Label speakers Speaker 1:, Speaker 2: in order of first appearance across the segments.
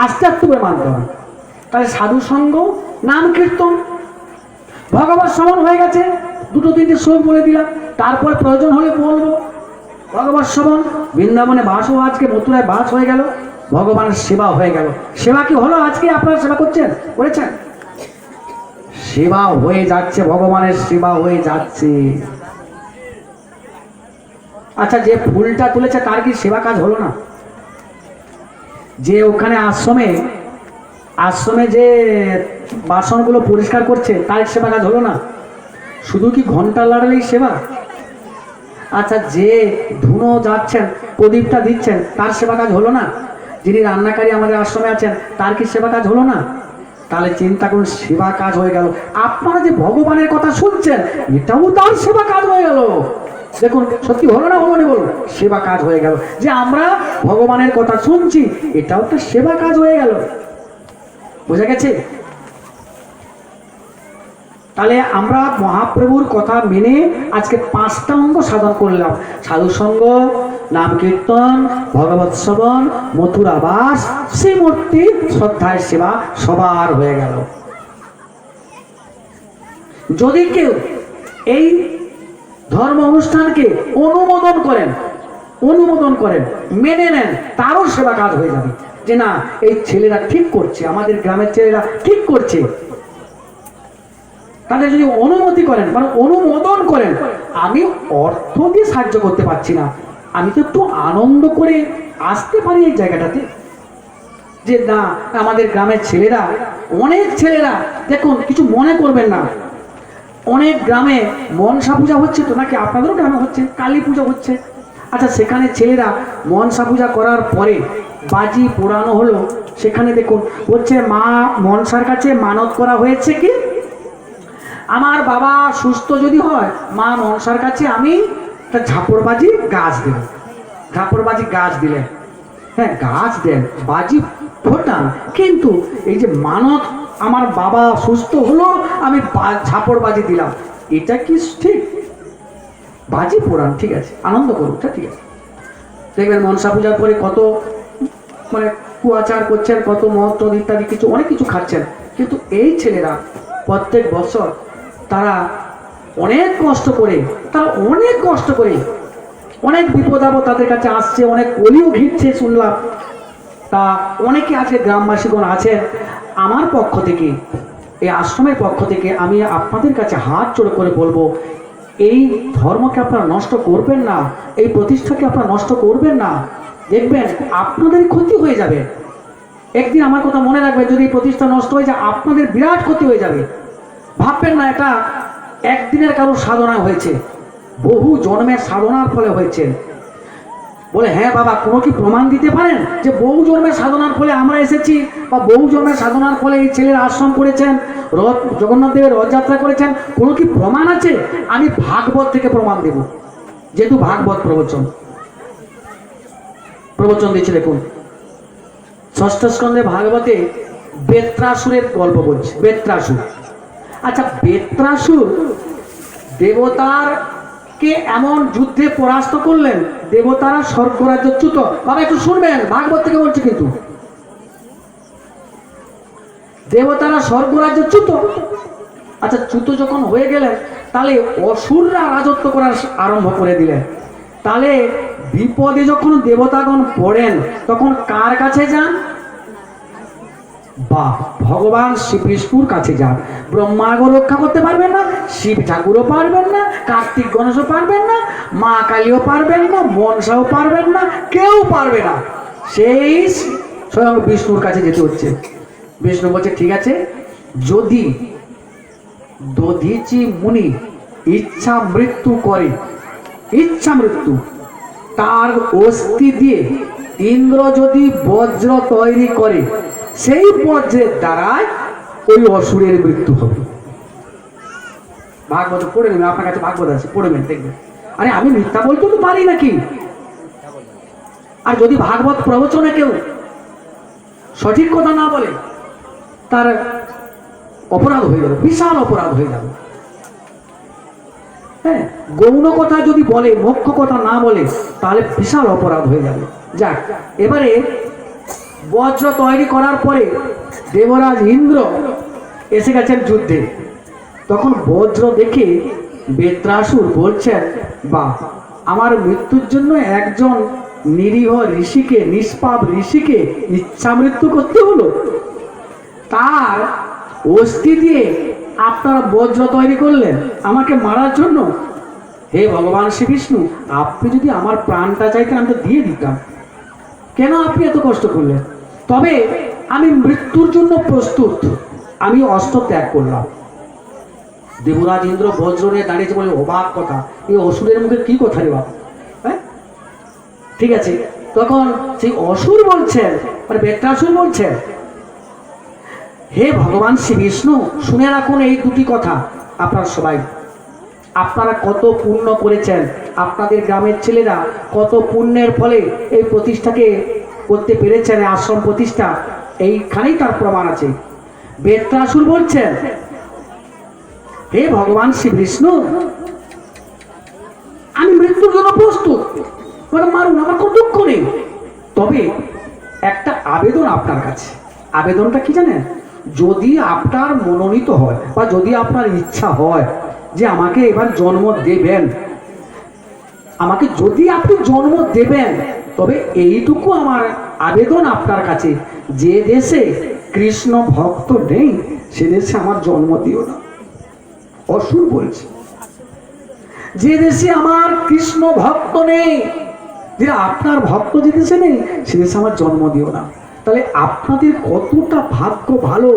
Speaker 1: আস্তে আস্তে করে মানতে হবে। তাহলে সাধু সঙ্গ, নাম কীর্তন, ভগবত শ্রবণ হয়ে গেছে, দুটো তিনটে শ্লোক বলে দিলাম, তারপরে প্রয়োজন হলে বলবো ভগবত শ্রবণ। বৃন্দাবনে বাসও আজকে, মথুরায় বাস হয়ে গেল, ভগবানের সেবা হয়ে গেল। সেবা কি হলো? আজকে আপনারা সেবা করছেন, করেছেন? সেবা হয়ে যাচ্ছে, ভগবানের সেবা হয়ে যাচ্ছে। আচ্ছা, যে ফুলটা তুলেছে তার কি সেবা কাজ হলো না? যে ওখানে আশ্রমে যে বাসনগুলো পরিষ্কার করছে তার সেবা কাজ হলো না? শুধু কি ঘন্টা লাগালেই সেবা? আচ্ছা, যে ধুনো যাচ্ছেন, প্রদীপটা দিচ্ছেন, তার সেবা কাজ হলো না? যিনি রান্নাকারী আমাদের আশ্রমে আছেন, তার কি সেবা কাজ হলো না? তাহলে চিন্তা করুন, সেবা কাজ হয়ে গেল। আপনারা যে ভগবানের কথা শুনছেন, এটাও তার সেবা কাজ হয়ে গেল। দেখুন, সত্যি হলো না? হলো না? বলুন, সেবা কাজ হয়ে গেল। যে আমরা ভগবানের কথা শুনছি, এটাও তো সেবা কাজ হয়ে গেল। বোঝা গেছে? তাহলে আমরা মহাপ্রভুর কথা মেনে আজকে 5টা অঙ্গ সাধন করলাম: সাধু সঙ্গ, নাম কীর্তন, ভগবত শ্রবণ, মথুরা বাস, শ্রীমূর্তি শ্রদ্ধায় সেবা সবার হয়ে গেল। যদি কেউ এই ধর্ম অনুষ্ঠানকে অনুমোদন করেন, মেনে নেন, তারও সেবা কাজ হয়ে যাবে। যে না, এই ছেলেরা ঠিক করছে, আমাদের গ্রামের ছেলেরা ঠিক করছে। তাদের যদি অনুমতি করেন, মানে অনুমোদন করেন, আমি অর্থ দিয়ে সাহায্য করতে পারছি না, আমি তো একটু আনন্দ করে আসতে পারি এই জায়গাটাতে। যে না, আমাদের গ্রামের ছেলেরা, অনেক ছেলেরা, দেখুন কিছু মনে করবেন না, অনেক গ্রামে মনসা পূজা হচ্ছে, তো নাকি আপনাদেরও গ্রামে হচ্ছে, কালী পূজা হচ্ছে। আচ্ছা, সেখানে ছেলেরা মনসা পূজা করার পরে বাজি পোড়ানো হলো, সেখানে দেখুন বলছে, মা মনসার কাছে মানত করা হয়েছে কি, আমার বাবা সুস্থ যদি হয়, মা মনসার কাছে আমি একটা ঝাপড়বাজি গাছ দেব। ঝাপড়বাজি গাছ দিলেন, হ্যাঁ গাছ দেন, বাজি ফোটান, কিন্তু এই যে মানত, আমার বাবা সুস্থ হলো, আমি ঝাপড়বাজি দিলাম, এটা কি ঠিক? বাজি পোড়ান, ঠিক আছে, আনন্দ করুন, ঠিক আছে। দেখবেন মনসা পূজার পরে কত মানে কুয়াচার করছেন, কত মদ ইত্যাদি কিছু, অনেক কিছু খাচ্ছেন। কিন্তু এই ছেলেরা প্রত্যেক বছর তারা অনেক কষ্ট করে, অনেক বিপদ আপদ তাদের কাছে আসছে, অনেক কলিও ঘিরছে শুনলাম। তা অনেকে আছে, গ্রামবাসীগণ আছেন, আমার পক্ষ থেকে, এই আশ্রমের পক্ষ থেকে আমি আপনাদের কাছে হাত জোড় করে বলবো, এই ধর্মকে আপনারা নষ্ট করবেন না, এই প্রতিষ্ঠাকে আপনারা নষ্ট করবেন না। দেখবেন আপনাদের ক্ষতি হয়ে যাবে। একদিন আমার কথা মনে রাখবেন, যদি এই প্রতিষ্ঠা নষ্ট হয়ে যায়, আপনাদের বিরাট ক্ষতি হয়ে যাবে। ভাববেন না এটা একদিনের কারো সাধনা হয়েছে, বহু জন্মের সাধনার ফলে হয়েছে। বলে, হ্যাঁ বাবা, কোনো কি প্রমাণ দিতে পারেন যে বহু জন্মের সাধনার ফলে আমরা এসেছি, বা বহু জন্মের সাধনার ফলে এই ছেলের আশ্রম করেছেন, জগন্নাথ দেবের রথযাত্রা করেছেন? কোনো কি প্রমাণ আছে? আমি ভাগবত থেকে প্রমাণ দেব, যেহেতু ভাগবত প্রবচন দিয়েছে। দেখুন, 6ষ্ঠ স্কন্ধে ভাগবতে বেত্রাসুরের গল্প বলছে। বেত্রাসুর, আচ্ছা, বেত্রাসুর দেবতারকে এমন যুদ্ধে পরাস্ত করলেন, দেবতারা স্বর্গরাজ্যচ্যুত। বাবা একটু শুনবেন, ভাগবত থেকে বলছে, কিন্তু দেবতারা স্বর্গরাজ্যচ্যুত। আচ্ছা, চ্যুত যখন হয়ে গেলেন, তাহলে অসুররা রাজত্ব করার আরম্ভ করে দিলেন। তাহলে বিপদে যখন দেবতাগণ পড়েন, তখন কার কাছে যান? বা ভগবান শ্রীবিষ্ণুর কাছে যান। ব্রহ্মাগো রক্ষা করতে পারবেন না, শিব ঠাকুরও পারবেন না, কার্তিক গণেশও পারবেন না, মা কালীও পারবেন না, মনসাও পারবেন না, কেউ পারবে না। সেই স্বয়ং বিষ্ণুর কাছে যেতে হচ্ছে। বিষ্ণু বলছে, ঠিক আছে, যদি দধিচি মুনি ইচ্ছা মৃত্যু করে, ইচ্ছা মৃত্যু, তার অস্থি দিয়ে ইন্দ্র যদি বজ্র তৈরি করে, সেই বজ্রের দ্বারাই ওই অসুরের মৃত্যু হবে। ভাগবত পড়ে নেবেন, আপনার কাছে ভাগবত আছে, পড়বেন, দেখবেন। আরে আমি মিথ্যা বলতে তো পারি নাকি? আর যদি ভাগবত প্রবচনে কেউ সঠিক কথা না বলে, তার অপরাধ হয়ে যাবে, বিশাল অপরাধ হয়ে যাবে। হ্যাঁ, গৌণ কথা যদি বলে, মুখ্য কথা না বলে, তাহলে বিশাল অপরাধ হয়ে যাবে। যাক, এবারে বজ্র তৈরি করার পরে দেবরাজ ইন্দ্র এসে গেছেন যুদ্ধে। তখন বজ্র দেখে বেত্রাসুর বলছেন, বা আমার মৃত্যুর জন্য একজন নিরীহ ঋষিকে, নিষ্পাপ ঋষিকে ইচ্ছা মৃত্যু করতে হলো, তার অস্থি দিয়ে আপনারা বজ্র তৈরি করলেন আমাকে মারার জন্য। হে ভগবান শ্রী বিষ্ণু, আপনি যদি আমার প্রাণটা চাইতেন আমি তো দিয়ে দিতাম, কেন আপনি এত কষ্ট করলেন? তবে আমি মৃত্যুর জন্য প্রস্তুত, আমি অস্ত্র ত্যাগ করলাম। দেবরাজ ইন্দ্র বজ্র নিয়ে দাঁড়িয়েছে বলে, অবাক কথা, এই অসুরের মুখে কি কথা রে বাবা, হ্যাঁ ঠিক আছে। তখন সেই অসুর বলছেন, মানে বেত্রাসুর বলছেন, হে ভগবান শ্রী বিষ্ণু, শুনে রাখুন এই দুটি কথা আপনার সবাই। আপনারা কত পুণ্য করেছেন, আপনাদের গ্রামের ছেলেরা কত পুণ্যের ফলে এই প্রতিষ্ঠাকে করতে পেরেছেন, আশ্রম প্রতিষ্ঠা, এইখানেই তার প্রমাণ আছে। বেত্রাসুর বলছেন, হে ভগবান শ্রী বিষ্ণু, আমি মৃত্যুর জন্য প্রস্তুত, মানে মারুন, আমার কোনো দুঃখ নেই। তবে একটা আবেদন আপনার কাছে। আবেদনটা কি জানেন? যদি আপনার মনোনীত হয় বা যদি আপনার ইচ্ছা হয় যে আমাকে এবার জন্ম দেবেন, আমাকে যদি আপনি জন্ম দেবেন, তবে এইটুকু আমার আবেদন আপনার কাছে, যে দেশে কৃষ্ণ ভক্ত নেই সে দেশে আমার জন্ম দিও না। অসুর বলছে, যে দেশে আমার কৃষ্ণ ভক্ত নেই, যে আপনার ভক্ত যে দেশে নেই সে দেশে আমার জন্ম দিও না। তাহলে আপনাদের কতটা ভাগ্য ভালো,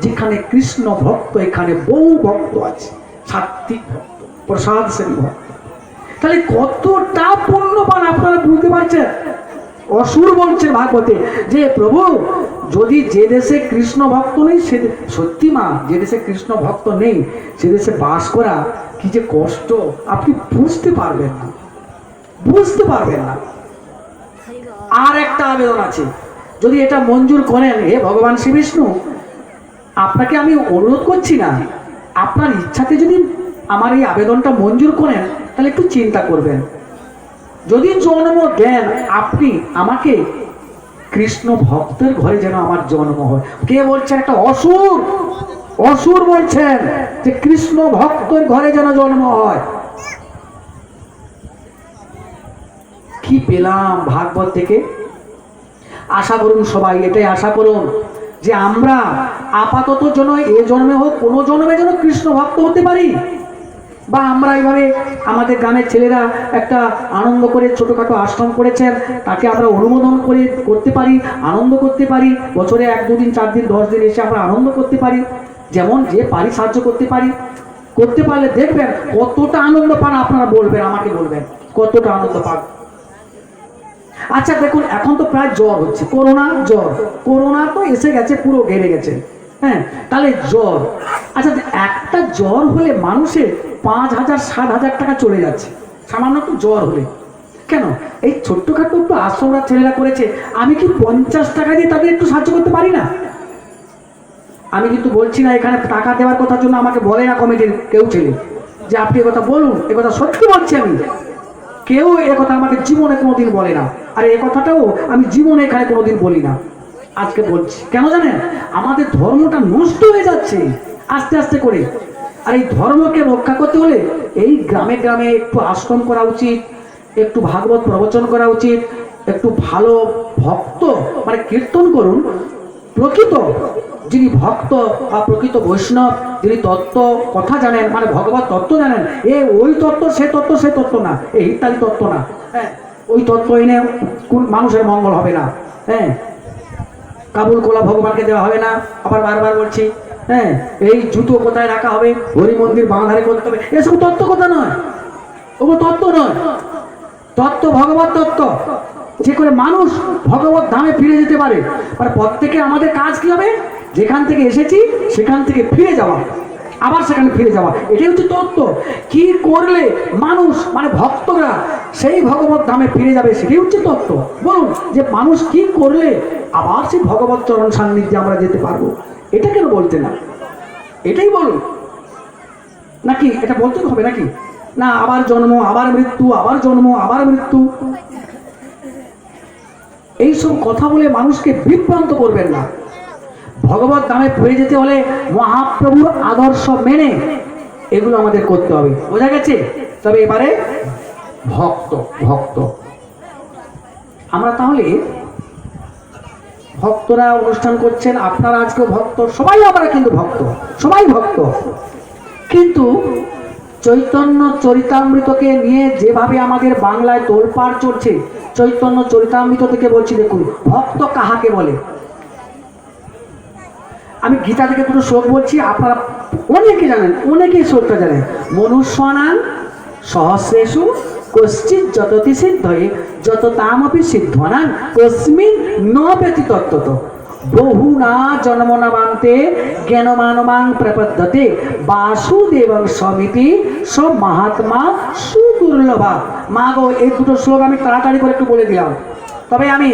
Speaker 1: যেখানে কৃষ্ণ ভক্ত, এখানে বহু ভক্ত আছে, সাত্বিক ভক্ত, প্রসাদ সেবী ভক্ত। তাহলে কতটা পুণ্যবান আপনারা বুঝতে পারছেন। অসুর বলছে ভাগবতে যে প্রভু, যদি যে দেশে কৃষ্ণ ভক্ত নেই সে, সত্যি মা, যে দেশে কৃষ্ণ ভক্ত নেই সে দেশে বাস করা কি যে কষ্ট আপনি বুঝতে পারবেন না, বুঝতে পারবেন না। আর একটা আবেদন আছে, যদি এটা মঞ্জুর করেন, হে ভগবান শ্রী বিষ্ণু, আপনাকে আমি অনুরোধ করছি না, আপনার ইচ্ছাতে যদি আমার এই আবেদনটা মঞ্জুর করেন তাহলে একটু চিন্তা করবেন। যদি জন্ম দেন আপনি আমাকে, কৃষ্ণ ভক্তের ঘরে যেন আমার জন্ম হয়। কে বলছেন? একটা অসুর। অসুর বলছেন যে কৃষ্ণ ভক্তের ঘরে যেন জন্ম হয়। কি পেলাম ভাগবত থেকে? আশা করুন সবাই, এটাই আশা করুন যে আমরা আপাতত যেন এ জন্মে হোক, কোনো জন্মে যেন কৃষ্ণ ভক্ত হতে পারি, বা আমরা এইভাবে আমাদের গ্রামের ছেলেরা একটা আনন্দ করে ছোটোখাটো আশ্রম করেছেন, তাকে আমরা অনুমোদন করে করতে পারি, আনন্দ করতে পারি, বছরে 1 2 দিন 4 দিন 10 দিন এসে আমরা আনন্দ করতে পারি, যেমন যে পারি সাহায্য করতে পারি। করতে পারলে দেখবেন কতটা আনন্দ পান, আপনারা বলবেন, আমাকে বলবেন কতটা আনন্দ পান। আচ্ছা দেখুন, এখন তো প্রায় জ্বর হচ্ছে, করোনা জ্বর, করোনা তো এসে গেছে, পুরো ঘেরে গেছে, হ্যাঁ, তাহলে জ্বর। আচ্ছা, একটা জ্বর হলে মানুষের 5,000 7,000 টাকা চলে যাচ্ছে সামান্য একটু জ্বর হলে। কেন? এই ছোট্টখাটো একটু আশ্রমরা ছেলেরা করেছে, আমি কি 50 টাকা দিয়ে তাদের একটু সাহায্য করতে পারি না? আমি কিন্তু বলছি না এখানে টাকা দেওয়ার কথার জন্য আমাকে বলে না কমিটির কেউ ছেলে যে আপনি একথা বলুন, একথা সত্যি বলছি আমি। কেউ একথা আমাকে জীবনে কোনোদিন বলে না, আর এই কথাটাও আমি জীবনে এখানে কোনোদিন বলি না, আজকে বলছি। কেন জানেন? আমাদের ধর্মটা নষ্ট হয়ে যাচ্ছে আস্তে আস্তে করে, আর এই ধর্মকে রক্ষা করতে হলে এই গ্রামে গ্রামে একটু আশ্রম করা উচিত, একটু ভাগবত প্রবচন করা উচিত, একটু ভালো ভক্ত, মানে কীর্তন করুন, প্রকৃত যিনি ভক্ত বা প্রকৃত বৈষ্ণব, যিনি তত্ত্ব কথা জানেন, মানে ভগবত তত্ত্ব জানেন, ওই তত্ত্ব সে তত্ত্ব সে তত্ত্ব না, এই ইত্যাদি তত্ত্ব না, হ্যাঁ, ওই তত্ত্ব এনে কোন মানুষের মঙ্গল হবে না, হ্যাঁ, কাবুল কোলা ভগবানকে দেওয়া হবে না, আবার বারবার বলছি, হ্যাঁ, এই জুতো কোথায় রাখা হবে, হরি মন্দির বাঁধারে করতে হবে, এসব তত্ত্ব কথা নয়, ওগুলো তত্ত্ব নয়। তত্ত্ব ভগবত তত্ত্ব, যে করে মানুষ ভগবত ধামে ফিরে যেতে পারে। আর প্রত্যেকে আমাদের কাজ কি হবে? যেখান থেকে এসেছি সেখান থেকে ফিরে যাওয়া, আবার সেখানে ফিরে যাওয়া, এটাই হচ্ছে তত্ত্ব। কি করলে মানুষ, মানে ভক্তরা সেই ভগবত ধামে ফিরে যাবে, সেটাই হচ্ছে তত্ত্ব। বলুন যে মানুষ কি করলে আবার সেই ভগবত চরণ সান্নিধ্যে আমরা যেতে পারবো, এটা কেন বলতে না? এটাই বলুন, নাকি এটা বলতে হবে নাকি? না আবার জন্ম, আবার মৃত্যু, আবার জন্ম, আবার মৃত্যু। এইসব কথা বলে মানুষকে বিভ্রান্ত করবেন না। ভগবত ধামে পেয়ে যেতে হলে মহাপ্রভুর আদর্শ মেনে এগুলো আমাদের করতে হবে, বোঝা গেছে? তবে এবারে ভক্ত ভক্ত আমরা তাহলে ভক্তরা অনুষ্ঠান করছেন, আপনারা আজকে ভক্ত, সবাই আমরা কিন্তু ভক্ত, সবাই ভক্ত। কিন্তু চৈতন্য চরিতামৃতকে নিয়ে যেভাবে আমাদের বাংলায় তোলপাড় চলছে, চৈতন্য চরিতামৃত থেকে বলছি, দেখুন ভক্ত কাহাকে বলে। আমি গীতা থেকে দুটো শ্লোক বলছি, আপনারা অনেকে জানেন, অনেকেই শ্লোকটা জানেন। মনুষ্যানাং সহস্রেষু কশ্চিৎ যততি সিদ্ধয়ে যত তামপি সিদ্ধনাং কস্মিন ন ব্যতিতত্ত্বত বহুনা জন্মনামান্তে জ্ঞানমানমাং প্রপদ্যতে বাসুদেবং স্বমিতি সব মহাত্মা সুদুর্লভা। মা গো, এই দুটো শ্লোক আমি তাড়াতাড়ি করে একটু বলে দিলাম, তবে আমি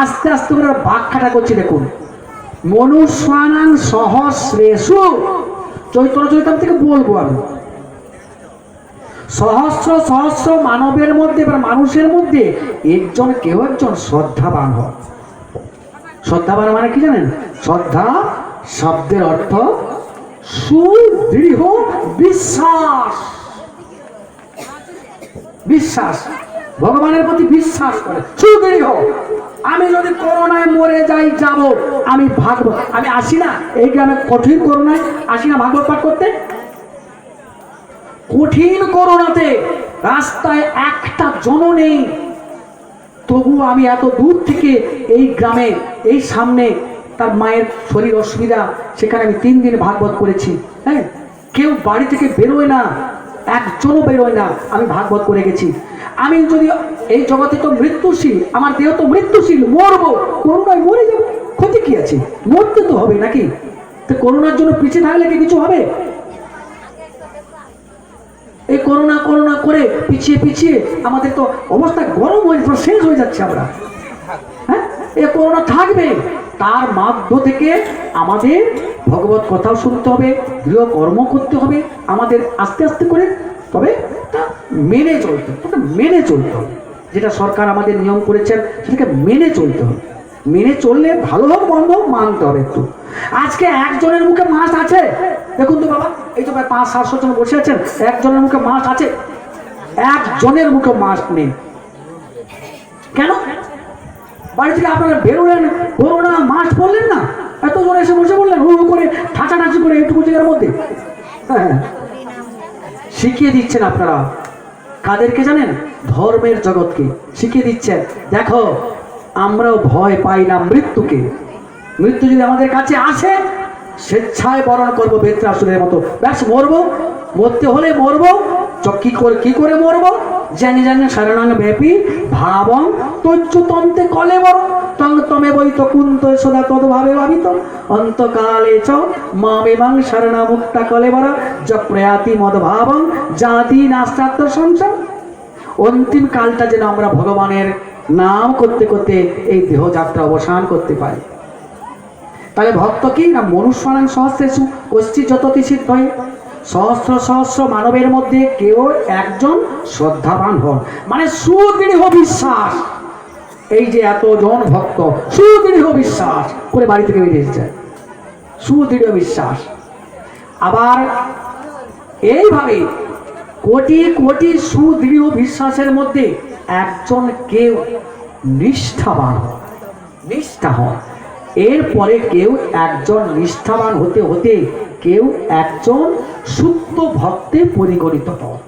Speaker 1: আস্তে আস্তে করে ব্যাখ্যাটা করছি। দেখুন, মনুষ্যানাং সহস্রেষু, চৈতন্য চরিতামৃত থেকে বলবো আমি, সহস্র সহস্র মানবের মধ্যে বা মানুষের মধ্যে একজন, কেউ একজন শ্রদ্ধাবান হয়। শ্রদ্ধাবান মানে কি জানেন? শ্রদ্ধা শব্দের অর্থ সুদৃঢ় বিশ্বাস। বিশ্বাস, ভগবানের প্রতি বিশ্বাস করে সুদৃঢ়। আমি যদি করোনায় মরে যাই, যাব, আমি ভাগবত, আমি আসি না এই গ্রামে, কঠিন করোনায় আসি না ভাগবত পাঠ করতে। কঠিন করোনাতে রাস্তায় একটা জন নেই, তবু আমি এত দূর থেকে এই গ্রামে, এই সামনে তার মায়ের শরীর অসুবিধা, সেখানে আমি 3 দিন ভাগবত করেছি। হ্যাঁ, কেউ বাড়ি থেকে বেরোয় না, একজনও বেরোয় না, আমি ভাগবত করে গেছি। আমি যদি এই জগতে তো মৃত্যুশীল, আমার দেহ তো মৃত্যুশীল, মরবো, করোনায় মরে যাবো, ক্ষতি কি আছে? মরতে তো হবে নাকি? তো করোনার জন্য পিছিয়ে থাকলে কি কিছু হবে? এই করোনা করোনা করে পিছিয়ে পিছিয়ে আমাদের তো অবস্থা গরম হয়ে শেষ হয়ে যাচ্ছে আমরা। হ্যাঁ, এই করোনা থাকবে, তার মাধ্য থেকে আমাদের ভগবত কথাও শুনতে হবে, গৃহ কর্ম করতে হবে আমাদের আস্তে আস্তে করে, তবে তা মেনে চলতে হবে, মেনে চলতে হবে। যেটা সরকার আমাদের নিয়ম করেছেন সেটাকে মেনে চলতে হবে। মেনে চললে ভালো হোক মন্দ হোক মানতে হবে একটু। আজকে একজনের মুখে মাছ আছে, দেখুন তো বাবা, এই তো প্রায় 500-700 জন বসে আছেন, একজনের মুখে মাছ আছে, একজনের মুখে মাছ নেই। কেন? বাড়ি থেকে আপনারা বেরোলেন, করোনা মাস্ক পরলেন না, এত জন এসে বসে বললেন হু হু করে, ঠাঁচাঠাঁচি করে এইটুকু জায়গার মধ্যে। হ্যাঁ, শিখিয়ে দিচ্ছেন আপনারা কাদেরকে জানেন? ধর্মের জগৎকে শিখিয়ে দিচ্ছেন, দেখো আমরাও ভয় পাই না মৃত্যুকে। মৃত্যু যদি আমাদের কাছে আসে, স্বেচ্ছায় বরণ করবো বেত্রাসুরের মতো, ব্যাস মরবো, মরতে হলে মরবো। কি করে মরবো? জানি জানি শরণাং ব্যাপী ভাবং তচ্যুতন্তে কলে বড় তং তমে বৈত কুন্ত সদা তদ্ভাবে ভাবিত অন্তকালে চ মামেবাং শরণা মুক্তা কলে বড় জপ্রয়াতি মদভাবং জাতি নাস্তাত্ম সংসার। অন্তিম কালটা যেন আমরা ভগবানের নাম করতে করতে এই দেহযাত্রা অবসান করতে পারি। তাহলে ভক্ত কি না? মনুষ্যানাং সহস্রেষু কশ্চিৎ যততি সিদ্ধয়ে, সহস্র সহস্র মানবের মধ্যে কেউ একজন শ্রদ্ধাবান হন, মানে সুদৃঢ় বিশ্বাস। এই যে এতজন ভক্ত সুদৃঢ় বিশ্বাস করে বাড়ি থেকে বেরিয়ে এসেছে, সুদৃঢ় বিশ্বাস। আবার এইভাবে কোটি কোটি সুদৃঢ় বিশ্বাসের মধ্যে একজন কেউ নিষ্ঠাবান হন, নিষ্ঠা হন। এরপরে কেউ একজন নিষ্ঠাবান হতে হতে কেউ একজন শুদ্ধ ভক্তে পরিগণিত হন।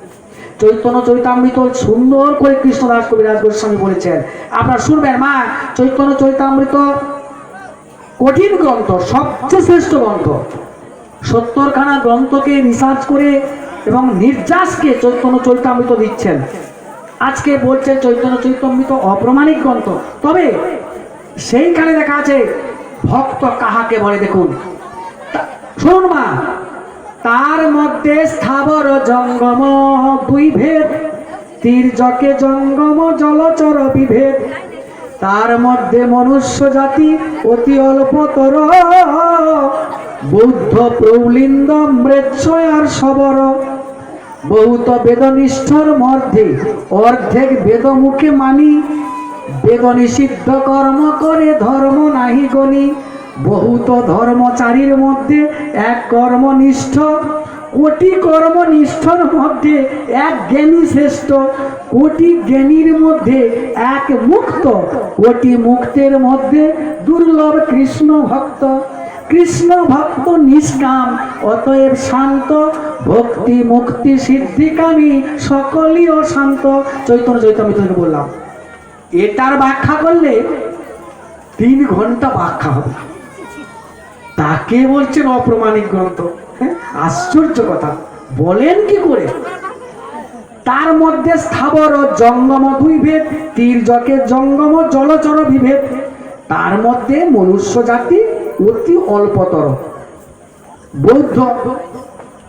Speaker 1: চৈতন্য চরিতামৃত সুন্দর করে কৃষ্ণদাস কবিরাজ গোস্বামী বলেছেন, আপনারা শুনবেন। মা, চৈতন্য চরিতামৃত কঠিন গ্রন্থ, সবচেয়ে শ্রেষ্ঠ গ্রন্থ। 70খানা গ্রন্থকে রিসার্চ করে এবং নির্যাসকে চৈতন্য চরিতামৃত দিচ্ছেন। আজকে বলছেন চৈতন্য চরিতামৃত অপ্রমাণিক গ্রন্থ, তবে সেইখানে দেখা আছে ভক্ত কাহাকে বলে। দেখুন, শুনুন মা, তার মধ্যে স্থাবর জঙ্গম 2 ভেদ, তীর্যকে জঙ্গম জলচর বিভেদ। তার মধ্যে মনুষ্য জাতি অতি অল্পতর, বৌদ্ধ প্রৌলিন্দ মৃৎশয় আর সবর। বহুত বেদনিষ্ঠর মধ্যে অর্ধেক বেদ মুখে মানি, বেদ নিষিদ্ধ কর্ম করে ধর্ম নাহি গণি। বহুত ধর্মচারীর মধ্যে এক কর্মনিষ্ঠ, কোটি কর্মনিষ্ঠর মধ্যে এক জ্ঞানী শ্রেষ্ঠ। কোটি জ্ঞানীর মধ্যে এক মুক্ত, কোটি মুক্তের মধ্যে দুর্লভ কৃষ্ণ ভক্ত। কৃষ্ণ ভক্ত নিষ্কাম, অতএব শান্ত। ভক্তি মুক্তি সিদ্ধিকামী, সকলই ও শান্ত। চৈতন্য চৈতন্য বললাম, এটার ব্যাখ্যা করলে 3 ঘন্টা ব্যাখ্যা হবে। তাকে বলছেন অপ্রমাণিক গ্রন্থ। আশ্চর্য কথা, বলেন কি করে? তার মধ্যে স্থাবর ও জঙ্গম 2 ভেদ, তীর্যকের জঙ্গম জলচর বিভেদ। তার মধ্যে মনুষ্য জাতি অতি অল্পতর। বৌদ্ধ,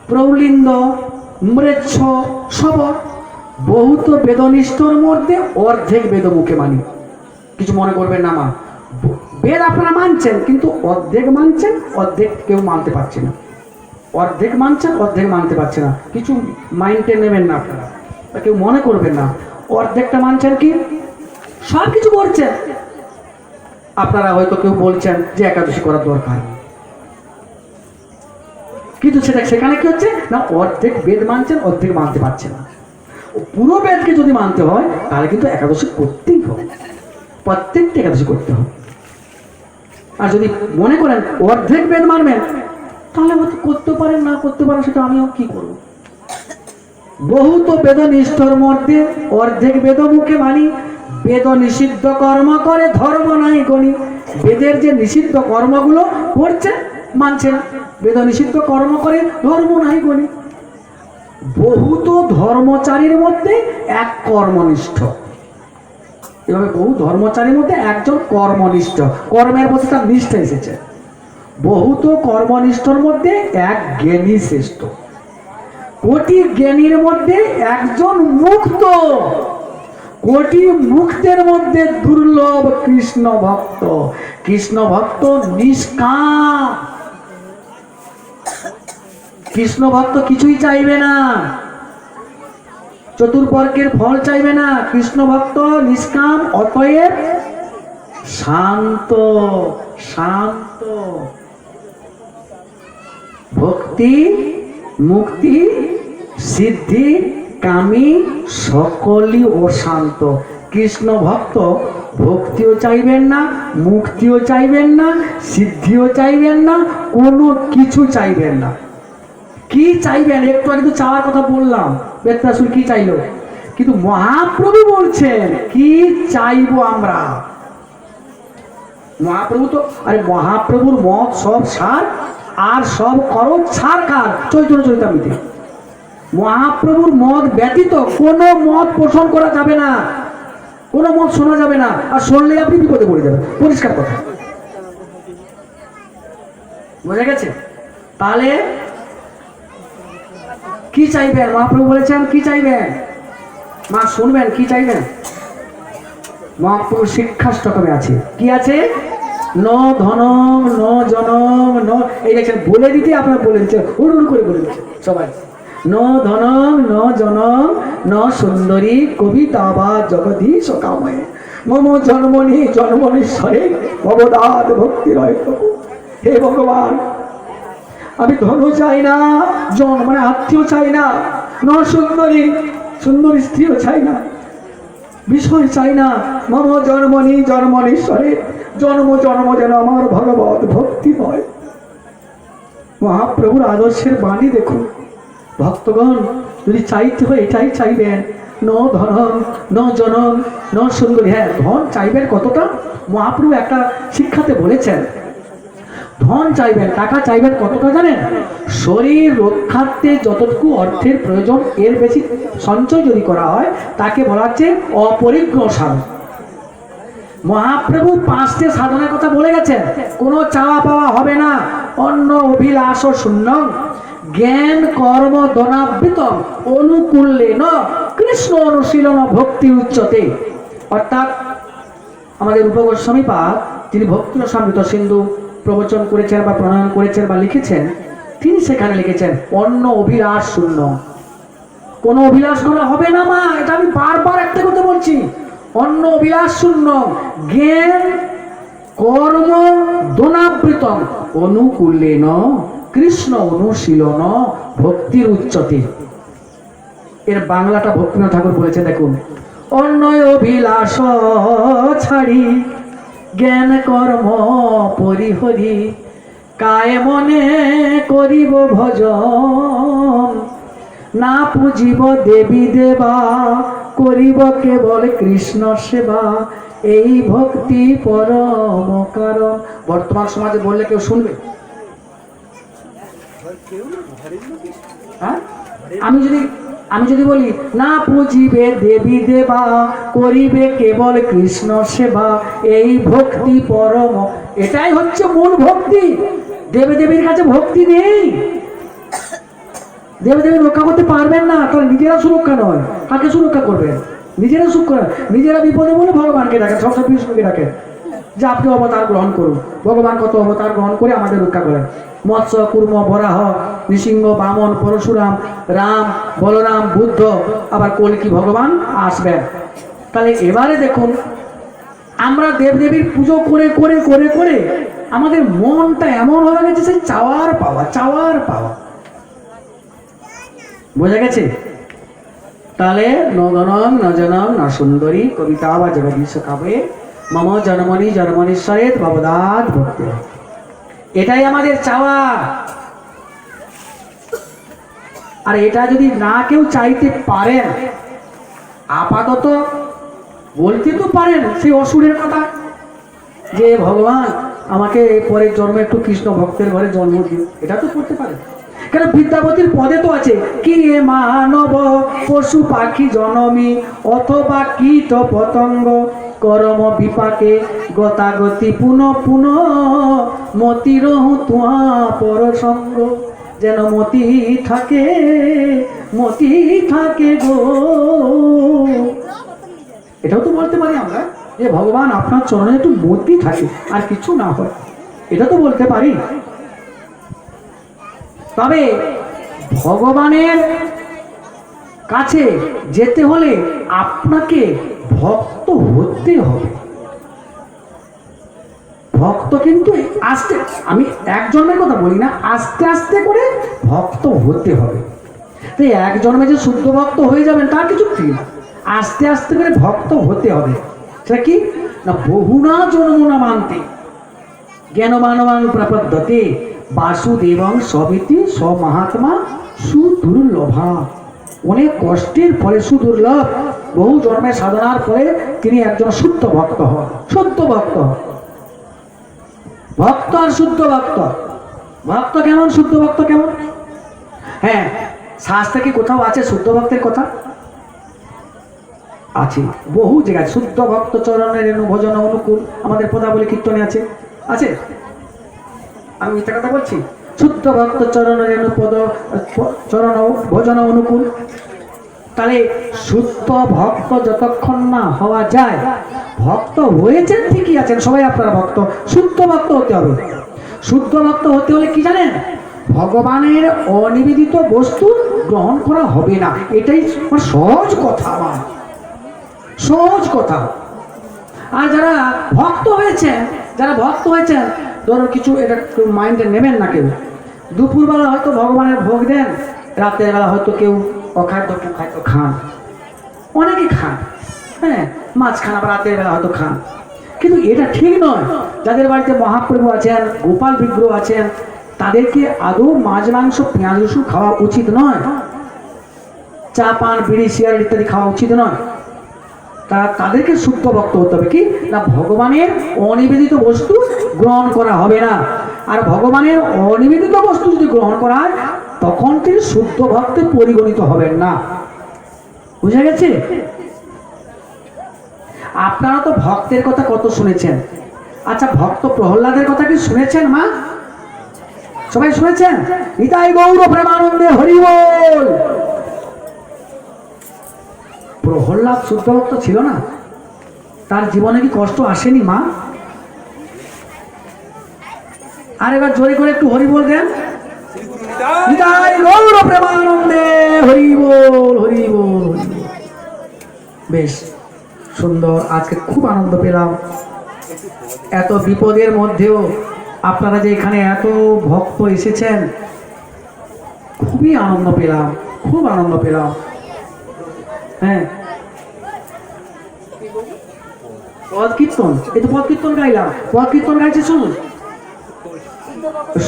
Speaker 1: প্রৌলিন্দ, ম্রেচ্ছ, শবর। বহুত বেদনিষ্ঠর মধ্যে অর্ধেক বেদ মুখে মানি। কিছু মনে করবেন না মা, বেদ আপনারা মানছেন, কিন্তু অর্ধেক মানছেন, অর্ধেক কেউ মানতে পারছে না। অর্ধেক মানছেন, অর্ধেক মানতে পারছে না। কিছু মাইন্ডে নেবেন না আপনারা, কেউ মনে করবেন না। অর্ধেকটা মানছেন কি, সব কিছু করছেন। আপনারা হয়তো কেউ বলছেন যে একাদশী করার দরকার, কিন্তু সেখানে কি হচ্ছে না, অর্ধেক বেদ মানছেন, অর্ধেক মানতে পারছেন না। পুরো বেদকে যদি মানতে হয় তাহলে কিন্তু একাদশী করতেই হবে, প্রত্যেকটা একাদশী করতে হবে। আর যদি মনে করেন অর্ধেক বেদ মানবেন, তাহলে হয়তো করতে পারেন, না করতে পারেন, সেটা আমিও কি করব। বহুত বেদ নিষ্ঠর মধ্যে অর্ধেক বেদ মুখে মানি। বেদ নিষিদ্ধ কর্ম করে ধর্ম নাই গণি। বেদের যে নিষিদ্ধ কর্মগুলো করছে মানছে না, বেদ নিষিদ্ধ কর্ম করে ধর্ম নাই গণি। বহুত ধর্মচারীর মধ্যে এক কর্মনিষ্ঠ। এভাবে বহু ধর্মচারীর মধ্যে একজন কর্মনিষ্ঠ, কর্মের প্রতি তার নিষ্ঠা এসেছে। বহুত কর্মনিষ্ঠর মধ্যে এক জ্ঞানী শ্রেষ্ঠ। কোটি জ্ঞানীর মধ্যে একজন মুক্ত, কোটি মুক্তের মধ্যে দুর্লভ কৃষ্ণ ভক্ত। কৃষ্ণ ভক্ত নিষ্কাম। কৃষ্ণ ভক্ত কিছুই চাইবে না, চতুর্বর্গের ফল চাইবে না। কৃষ্ণ ভক্ত নিষ্কাম, অতএব শান্ত। শান্ত ভক্তি মুক্তি সিদ্ধি কামী সকলই ও শান্ত। কৃষ্ণ ভক্ত ভক্তিও চাইবেন না, মুক্তিও চাইবেন না, সিদ্ধিও চাইবেন না, কোনো কিছু চাইবেন না। কি চাইবেন? একটু আগে তো চাওয়ার কথা বললাম, বেত্রাসুর কি চাইলো, কিন্তু মহাপ্রভু বলছেন কি চাইবো আমরা। মহাপ্রভু তো, আরে মহাপ্রভুর মত সব সার, আর সব খরচ ছাড় কার? চৈতন্য চরিতামৃতে। মহাপ্রভুর মত ব্যতীত কোনো মত পোষণ করা যাবে না, কোনো মত শোনা যাবে না। আর শুনলে আপনি বিপদে পড়ে যাবেন, পরিষ্কার কথা। বোঝা গেছে? তাহলে কি চাইবেন? মহাপ্রভু বলেছেন কি চাইবেন, মা শুনবেন কি চাইবেন। মহাপ্রভু শিক্ষাষ্টকমে আছে, কি আছে? ন ধনম ন জনম ন, এই দেখছেন বলে দিতে আপনার বলে দিচ্ছে, হুড় করে বলে দিচ্ছে সবাই। ন ধনম ন জনম ন সুন্দরী কবিতা বা জগদীশ কাময়ে মম জন্মনি জন্মনীশ্বরে ভবদাত ভক্তি রয় প্রভু। হে ভগবান, আমি ধন চাই না, জন মানে আত্মীয় চাই না, ন সুন্দরী সুন্দরী স্ত্রীও চাই না, বিষয় চাই না। মম জন্মনি জন্মনীশ্বরে জন্ম জন্ম যেন আমার ভগবত ভক্তি হয়। মহাপ্রভুর আদর্শের বাণী দেখুন। ভক্তগণ যদি চাইতে হয় এটাই চাইবেন, ন ধনম ন জনম ন সুন্দরী। হ্যাঁ, ধন চাইবেন কতটা? মহাপ্রভু একটা শিক্ষাতে বলেছেন, ধন চাইবেন, টাকা চাইবেন কতটা জানেন? শরীর রক্ষার্থে যতটুকু অর্থের প্রয়োজন, এর বেশি সঞ্চয় যদি করা হয় তাকে বলা হচ্ছে অপরিগ্রহ সাধন। মহাপ্রভু 5টে সাধনার কথা বলে গেছেন, কোনো চাওয়া পাওয়া হবে না। অন্য অভিলাষ শূন্য জ্ঞান কর্ম ধনাবৃত অনুকূল্যে ন কৃষ্ণ অনুশীলন ভক্তি উচ্চতে। অর্থাৎ আমাদের রূপগোস্বামী পাদ, যিনি ভক্তি সমৃত সিন্ধু প্রবচন করেছেন বা প্রণয়ন করেছেন বা লিখেছেন, তিনি সেখানে লিখেছেন অন্য অভিলাষ শূন্য। কোনো অভিলাষ করা হবে না মা, এটা আমি বারবার একটা কথা বলছি। অন্য অভিলাষ শূন্য, জ্ঞান কর্ম দোনাবৃতম অনুকূলেন কৃষ্ণ অনুশীলন ভক্তির উচ্চতে। এর বাংলাটা ভক্তিনাথ ঠাকুর বলেছে, দেখুন, অন্যয় অভিলাষ ছাড়ি জ্ঞান কর্ম পরিহরি কায়ে মনে করিব ভজন না পুজিব দেবী দেবা করিব কেবল কৃষ্ণ সেবা এই ভক্তি পরম কারণ। বর্তমান সমাজে বললে কেউ শুনবে? হ্যাঁ, আমি যদি বলি না পুজিবে দেবী দেবা করিবে কেবল কৃষ্ণ সেবা এই ভক্তি পরম, এটাই হচ্ছে মূল ভক্তি। দেবী দেবীর কাছে ভক্তি নেই, দেবী দেবী রক্ষা করতে পারবেন না, তাহলে নিজেরা সুরক্ষা নয়, কাকে সুরক্ষা করবেন? নিজেরা সুখ করেন, নিজেরা বিপদে বলে ভগবানকে ডাকেন, সবসময় বিষ্ণুকে ডাকেন যে আপনি অবতার গ্রহণ করুন। ভগবান কত অবতার গ্রহণ করে আমাদের রক্ষা করেন, মৎস্য কুর্ম বরাহ নৃসিংহ বামন পরশুরাম রাম বলরাম বুদ্ধ, আবার কলকি ভগবান আসবেন। তাহলে এবারে দেখুন, আমরা দেবদেবীর পুজো করে করে করে করে আমাদের মনটা এমন হয়ে গেছে সে চাওয়ার পাওয়া, চাওয়ার পাওয়া। বোঝা গেছে? তাহলে নগনম নজনম ন সুন্দরী কবিতা বা জগদীশ কাব্যে মম জন্মনি জন্মনীশ্বরের ভবদাত ভক্তি, এটাই আমাদের চাওয়া। আর এটা যদি না কেউ চাইতে পারেন, আপাতত বলতে তো পারেন সেই অসুরের কথা যে ভগবান আমাকে পরের জন্মে একটু কৃষ্ণ ভক্তের ঘরে জন্ম দিন, এটা তো করতে পারে। কেন বিদ্যাপতির পদে তো আছে কি মানব পশু পাখি জনমী অথবা কীট পতঙ্গ করম বিপাকে গতাগতি পুনঃ পুনঃ মতি রহু তুয়া পরসঙ্গ, যেন মতি থাকে গো। এটাও তো বলতে পারি আমরা যে ভগবান আপনার চরণে একটু মতি থাকে, আর কিছু না হয়, এটা তো বলতে পারি। তবে ভগবানের কাছে যেতে হলে আপনাকে ভক্ত হতে হবে। ভক্ত কিন্তু আস্তে, আমি এক জন্মের কথা বলি না, আস্তে আস্তে করে ভক্ত হতে হবে। তো এক জন্মে যে শুদ্ধ ভক্ত হয়ে যাবেন তার কিছু ঠিক না, আস্তে আস্তে করে ভক্ত হতে হবে। সেটা কি না, বহুনা জন্ম না মানতে জ্ঞানমানবান প্রপদ্যতে বাসুদেবং সবিতি মহাত্মা সুদুর্লভা। অনেক কষ্টের ফলে সুদুর্লভ, বহু জন্মের সাধনার ফলে তিনি একজন শুদ্ধ ভক্ত হন। শুদ্ধ ভক্ত, ভক্ত আর শুদ্ধ ভক্ত, ভক্ত কেমন শুদ্ধ ভক্ত কেমন? হ্যাঁ, শাস্ত্রে কি কোথাও আছে শুদ্ধ ভক্তের কথা? আছে, বহু জায়গায়। শুদ্ধ ভক্ত চরণের রেণু ভজন অনুকূল, আমাদের পদাবলী কীর্তনে আছে, আছে। আমি মিথ্যা কথা বলছি? শুদ্ধ ভক্ত চরণ রেণু পদ চরণ ভজন অনুকূল। তাহলে শুদ্ধ ভক্ত যতক্ষণ না হওয়া যায়, ভক্ত হয়েছেন ঠিকই আছেন সবাই আপনারা ভক্ত, শুদ্ধ ভক্ত হতে হবে। শুদ্ধ ভক্ত হতে হলে কি জানেন? ভগবানের অনিবেদিত বস্তু গ্রহণ করা হবে না, এটাই সহজ কথা, আমার সহজ কথা। আর যারা ভক্ত হয়েছেন, ধরো কিছু, এটা মাইন্ডে নেবেন না কেউ, দুপুরবেলা হয়তো ভগবানের ভোগ দেন, রাতের বেলা হয়তো কেউ অখাদ্য কুখাদ্য খান, অনেকে খান, হ্যাঁ, মাছ খান, আবার রাতের বেলা হয়তো খান। কিন্তু এটা ঠিক নয়। যাদের বাড়িতে মহাপ্রভু আছেন, গোপাল বিগ্রহ আছেন, তাদেরকে আদৌ মাছ মাংস পেঁয়াজ রসুন খাওয়া উচিত নয়, চা পান বিড়ি সিগারেট ইত্যাদি খাওয়া উচিত নয়। তাদেরকে শুদ্ধ ভক্ত হতে হবে। কি না, ভগবানের অনিবেদিত বস্তু গ্রহণ করা হবে না। আর ভগবানের অনিবেদিত বস্তু যদি গ্রহণ করা হয়, তখন তিনি শুদ্ধ ভক্তে পরিগণিত হবেন না। বুঝা গেছে? আপনারা তো ভক্তের কথা কত শুনেছেন। আচ্ছা, ভক্ত প্রহ্লাদের কথা কি শুনেছেন মা? সবাই শুনেছেন? নিতাই গৌর প্রেমানন্দে হরি বল। প্রহ্লাদ শুদ্ধ ভক্ত ছিল না? তার জীবনে কি কষ্ট আসেনি মা? আর এবার জোরে করে একটু হরি বল দেন। নিতাই গৌর প্রেমানন্দে হরি বল, হরি বল, হরি বল। বেশ, সুন্দর। আজকে খুব আনন্দ পেলাম, এত বিপদের মধ্যেও আপনারা যে এখানে এত ভক্ত এসেছেন, খুবই আনন্দ পেলাম, খুব আনন্দ পেলাম। হ্যাঁ, পদ কীর্তন, এই তো পদ কীর্তন গাইলাম, পদ কীর্তন গাইছে শুনুন।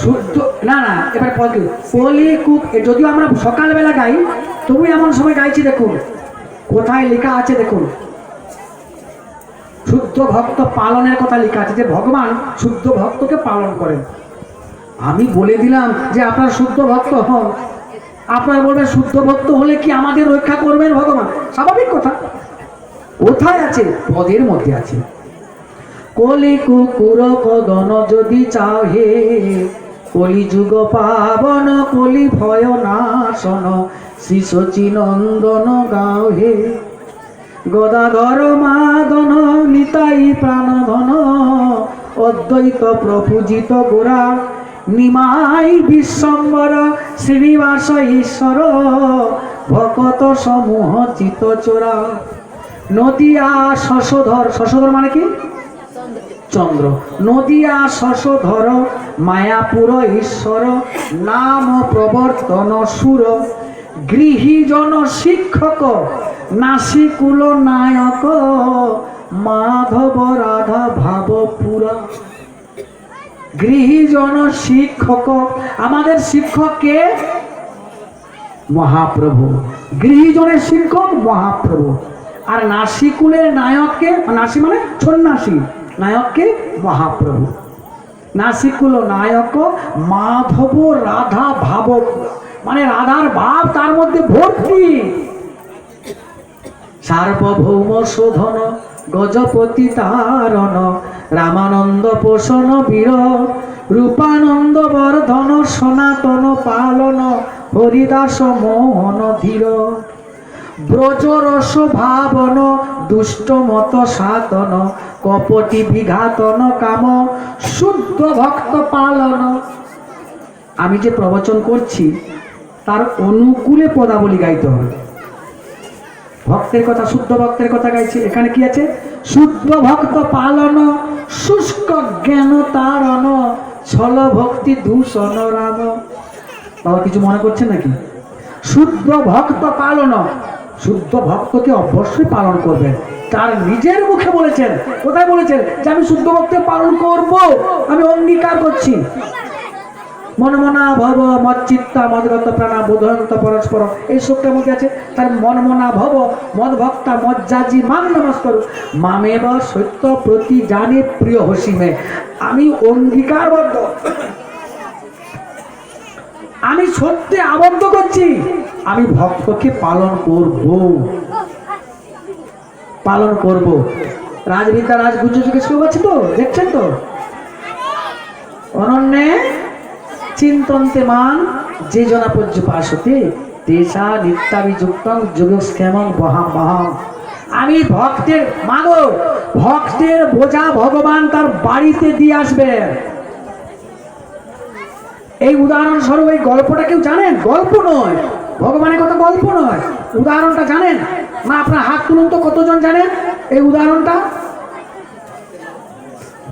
Speaker 1: শুদ্ধ না না, এবার পদ কলি কুক, যদিও আমরা সকালবেলা গাই, তবু এমন সময় গাইছি, দেখুন কোথায় লেখা আছে, দেখুন শুদ্ধ ভক্ত পালনের কথা লেখা আছে, যে ভগবান শুদ্ধ ভক্তকে পালন করেন। আমি বলে দিলাম যে আপনার শুদ্ধ ভক্ত হন, আপনারা বলবেন শুদ্ধ ভক্ত হলে কি আমাদের রক্ষা করবেন ভগবান? স্বাভাবিক কথা। কোথায় আছে? পদের মধ্যে আছে। কলি কুকুর কদন যদি চাও হে, কলি যুগ পাবন কলি ভয় নাশন, শ্রী সচিনন্দন গাও হে। গদাধর মাদন নিতাই প্রাণধন, অদ্বৈত প্রপূজিত গোরা, নিমাই বিশ্বম্বর শ্রীনিবাস ঈশ্বর, ভকত সমূহ চিত চোরা। নদিয়া শশধর, শশধর মানে কি? চন্দ্র। নদিয়া শশধর মায়াপুর ঈশ্বর, নাম প্রবর্তন সুর, গৃহীজন শিক্ষক নাসিকুল নায়ক, মাধব রাধা ভাবপুরা। গৃহীজন শিক্ষক, আমাদের শিক্ষক কে? মহাপ্রভু। গৃহীজনের শিক্ষক মহাপ্রভু। আর নাসিকুলের নায়ককে, নাসি মানে সন্ন্যাসী, নায়ককে মহাপ্রভু। নাসিকুল নায়ক মাধব রাধা ভাবপুরা, মানে রাধার ভাব তার মধ্যে ভর্তি। সার্বভৌম শোধন গজপতি তারণ, রামানন্দ পোষণ বীর, রূপানন্দ বর্ধন সনাতন পালন, হরিদাস মোহন ধীর। ব্রজরস ভাবন দুষ্ট মত সাধন, কপটি বিঘাতন কাম, শুদ্ধ ভক্ত পালন। আমি যে প্রবচন করছি তার অনুকূলে পদাবলী গাইতে হবে। ভক্তের কথা, শুদ্ধ ভক্তের কথা গাইছি। এখানে কি আছে? শুদ্ধ ভক্ত পালন, শুষ্ক জ্ঞান তারণ, ছল ভক্তি দূষণ রাম। বাবা কিছু মনে করছেন নাকি? শুদ্ধ ভক্ত পালন, শুদ্ধ ভক্তকে অবশ্যই পালন করবেন। তার নিজের মুখে বলেছেন। কোথায় বলেছেন? যে আমি শুদ্ধ ভক্তের পালন করব, আমি অঙ্গীকার করছি। মনমনা ভব মচ্চিত্তা মদগত প্রাণা বোধয়ন্ত পরস্পর, এই শ্লোকটার মধ্যে আছে। তার মনমনা ভব মদ ভক্তা মজ্জাজি মান নমস্কর, মামেব সত্য প্রতি জানে প্রিয় হসিমে। আমি অঙ্গীকারবদ্ধ, আমি সত্যে আবদ্ধ করছি, আমি ভক্তকে পালন করব, পালন করব। রাজবিদ্যা রাজগুজ্জ যুগে শ্লোক আছে তো, দেখছেন তো? অনন্যে চিন্তন্তে মান যে জনা পর্যুপাসতে, তেষা নিত্যাভিযুক্তং যোগক্ষেমং বহাম বহাম। আমি ভক্তের মাগো, ভক্তের বোঝা ভগবান তার বাড়িতে দিয়ে আসবে। এই উদাহরণস্বরূপ এই গল্পটা কেউ জানেন? গল্প নয়, ভগবানের কথা গল্প নয়, উদাহরণটা জানেন না? আপনার হাত তুলুন তো, কতজন জানেন এই উদাহরণটা?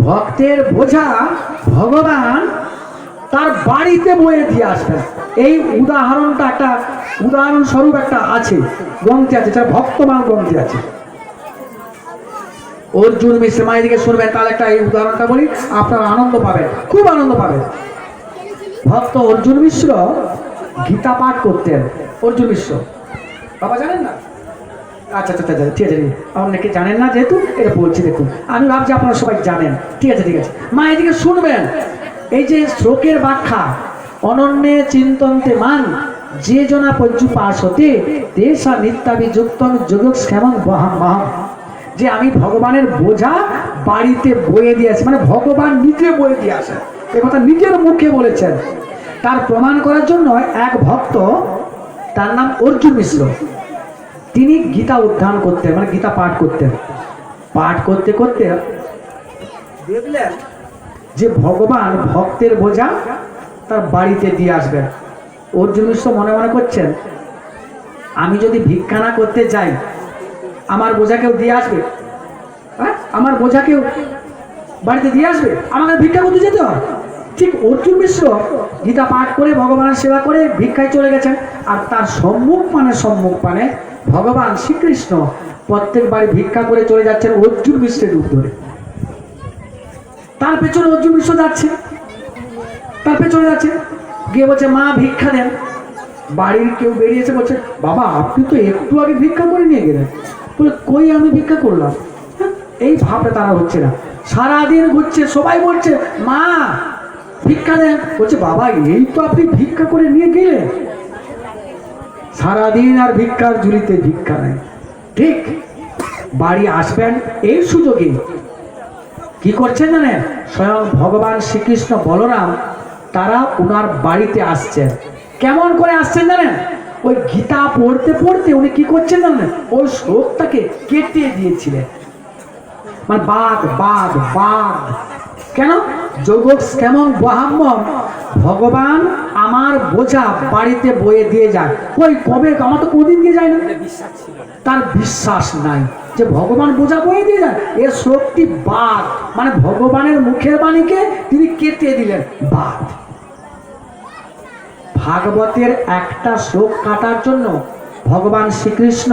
Speaker 1: ভক্তের বোঝা ভগবান তার বাড়িতে বয়ে দিয়ে আসবেন। এই উদাহরণটা একটা উদাহরণস্বরূপ একটা আছে, গ্রন্থে আছে, যার ভক্তমান গ্রন্থে আছে। অর্জুন মিশ্র, মায়ের দিকে শুনবেন, তাহলে একটা এই উদাহরণটা বলি, আপনারা আনন্দ পাবেন, খুব আনন্দ পাবেন। ভক্ত অর্জুন মিশ্র গীতা পাঠ করতেন। অর্জুন মিশ্র বাবা জানেন না? আচ্ছা আচ্ছা আচ্ছা, ঠিক আছে, অনেকে জানেন না, যেহেতু এটা বলছি। দেখুন, আমি ভাবছি আপনারা সবাই জানেন। ঠিক আছে ঠিক আছে, মা এদিকে শুনবেন। এই যে শ্লোকের ব্যাখ্যা, অনন্যে চিন্তন্তে মান যে জনা পর্যুপাসতে, তেষা নিত্যাভিযুক্তং যোগক্ষেমং বহাম বহাম। যে আমি ভগবানের বোঝা বাড়িতে বয়ে দিয়ে আসি, মানে ভগবান নিজে বয়ে দিয়ে আসে, এ কথা নিজের মুখে বলেছেন। তার প্রমাণ করার জন্য এক ভক্ত, তার নাম অর্জুন মিশ্র, তিনি গীতা অধ্যয়ন করতেন, মানে গীতা পাঠ করতেন। পাঠ করতে করতে দেখলেন যে ভগবান ভক্তের বোঝা তার বাড়িতে দিয়ে আসবেন। অর্জুন মিশ্র মনে মনে করছেন, আমি যদি ভিক্ষা না করতে যাই, আমার বোঝা কেউ দিয়ে আসবে? হ্যাঁ, আমার বোঝা কেউ বাড়িতে দিয়ে আসবে, আমাকে ভিক্ষা করতে যেতে হয়। ঠিক অর্জুন মিশ্র গীতা পাঠ করে ভগবানের সেবা করে ভিক্ষায় চলে গেছেন, আর তার সম্মুখ পানে ভগবান শ্রীকৃষ্ণ প্রত্যেকবার ভিক্ষা করে চলে যাচ্ছেন অর্জুন মিশ্রের রূপ ধরে। তার পেছনে অর্জুন মিশ্র যাচ্ছে, তার পেছনে যাচ্ছে, গিয়ে বলছে মা ভিক্ষা দেন। বাড়ির কেউ বেরিয়েছে, বলছে বাবা আপনি তো একটু আগে ভিক্ষা করে নিয়ে গেলেন। বলে কই আমি ভিক্ষা করলাম? এই ভাবটা তারা হচ্ছে না। সারাদিন ঘুরছে, সবাই বলছে মা ভিক্ষা দেন, বলছে বাবা এই তো আপনি ভিক্ষা করে নিয়ে গেলেন। সারাদিন আর ভিক্ষার ঝুলিতে ভিক্ষা নেই। ঠিক বাড়ি আসবেন এই সুযোগে কি করছেন জানেন, স্বয়ং ভগবান শ্রীকৃষ্ণ বলরাম তারা ওনার বাড়িতে আসছেন। কেমন করে আসছেন জানেন, ওই গীতা পড়তে পড়তে উনি কি করছেন জানেন, ওই শ্লোকটাকে কেটে দিয়েছিলেন। মানে বাদ বাদ বাদ কেন, যোগক কেমন বহাম্মম, ভগবান আমার বোঝা বাড়িতে বয়ে দিয়ে যায়। কই কবে, আমার তো কোনদিন দিয়ে যায় না। তার বিশ্বাস নাই যে ভগবান বোঝা বয়ে দিয়ে যায়। এ শ্লোকটি বাদ, মানে ভগবানের মুখের বাণীকে তিনি কেটে দিলেন, বাদ। ভাগবতের একটা শ্লোক কাটার জন্য ভগবান শ্রীকৃষ্ণ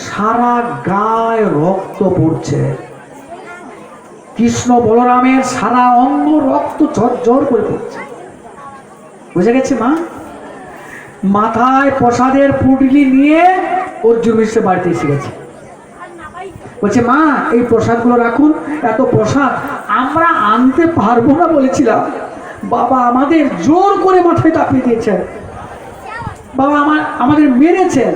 Speaker 1: সারা গায়ে রক্ত পড়ছে। কৃষ্ণ বলরামের সারা অঙ্গ রক্ত ঝরঝর করে পড়ছে। বুঝে গেছে মা? মাথায় প্রসাদের পুটলি নিয়ে অর্জুন মিশ্রের বাড়িতে এসে গেছে। বলছে মা এই প্রসাদগুলো রাখুন, এত প্রসাদ আমরা আনতে পারবো না বলেছিলাম, বাবা আমাদের জোর করে মাথায় চাপিয়ে দিয়েছেন, বাবা আমাদের মেরেছেন।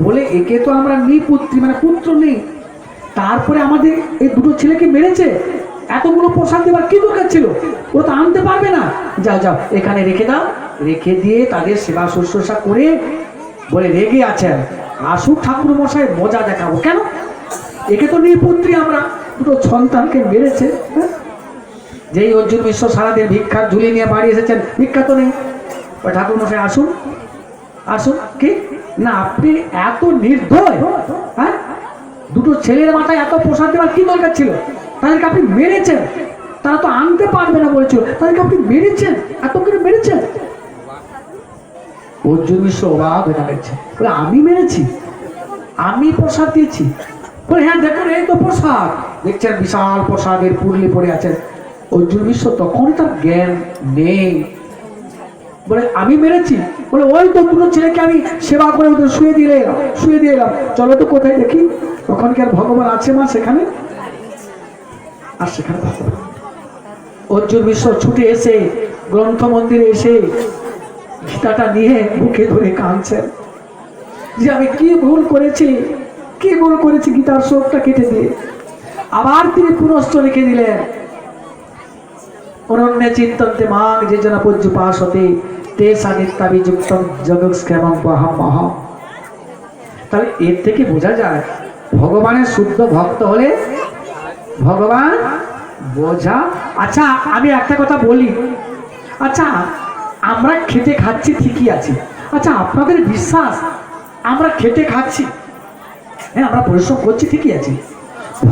Speaker 1: বলে একে তো আমরা নিপুত্রী, মানে পুত্র নেই, তারপরে আমাদের এই দুটো ছেলেকে মেরেছে, এতগুলো প্রসাদ দেওয়ার কি দরকার ছিল, ও তো আনতে পারবে না। যাও যাও এখানে রেখে দাও। রেখে দিয়ে তাদের সেবা শুশ্রূষা করে বলে রেগে আছেন, আসুক ঠাকুর মশাই মজা দেখাবো। কেন, একে তো নিপুত্রী, আমরা দুটো সন্তানকে মেরেছে। যেই অর্জুন মিশ্র সারাদিন ভিক্ষার ঝুলি নিয়ে বাড়ি এসেছেন, ভিক্ষা তো নেই। ওই ঠাকুর মশাই আসুন আসুন, কি না আপনি এত নির্দয়, হ্যাঁ দুটো ছেলের মাথায় এত প্রসাদ দেওয়ার কি দরকার ছিল, তাদেরকে আপনি মেরেছেন, তারা তো আনতে পারবে না বলেছিল, তাদেরকে আপনি মেরেছেন, এত করে মেরেছেন। অর্জুন মিশ্র অবাক হয়ে দাঁড়িয়েছে, বলে আমি মেরেছি, আমি প্রসাদ দিয়েছি? বলে হ্যাঁ দেখুন এই তো প্রসাদ। দেখছেন বিশাল প্রসাদের পুরলি পড়ে আছে। অর্জুন মিশ্র তখনই তার জ্ঞান নেই। বলে আমি মেরেছি? বলে ওই তো দুটো ছেলেকে আমি সেবা করে ওদের শুয়ে দিয়ে এলাম, চলো তো কোথায় দেখি। তখন কি আর ভগবান আছে মা সেখানে? আর সেখানে অর্জুন মিশ্র ছুটে এসে গ্রন্থ মন্দিরে এসে গীতাটা নিয়ে বুকে ধরে কাঁদছেন যে আমি কি ভুল করেছি, কি ভুল করেছি, গীতার শ্লোকটা কেটে দিয়ে। আবার তিনি পুনশ্চ লিখে দিলেন, অনন্য চিন্তন্তে মাং যে জন পূজ্যপাসতে তে সানিত্যাবিযুক্ত জগৎক্ষেমং বহাম্যহম। তাহলে এর থেকে বোঝা যায় ভগবানের শুদ্ধ ভক্ত হলে ভগবান বোঝা। আচ্ছা আমি একটা কথা বলি, আচ্ছা আমরা খেটে খাচ্ছি ঠিকই আছে, আচ্ছা আপনাদের বিশ্বাস আমরা খেটে খাচ্ছি, হ্যাঁ আমরা পরিশ্রম করছি ঠিকই আছে,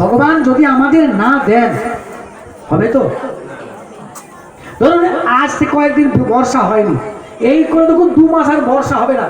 Speaker 1: ভগবান যদি আমাদের না দেন হবে তো? ধরুন আজ থেকে কয়েকদিন বর্ষা হয়নি, এই করে দেখুন 2 মাস আর বর্ষা হবে না।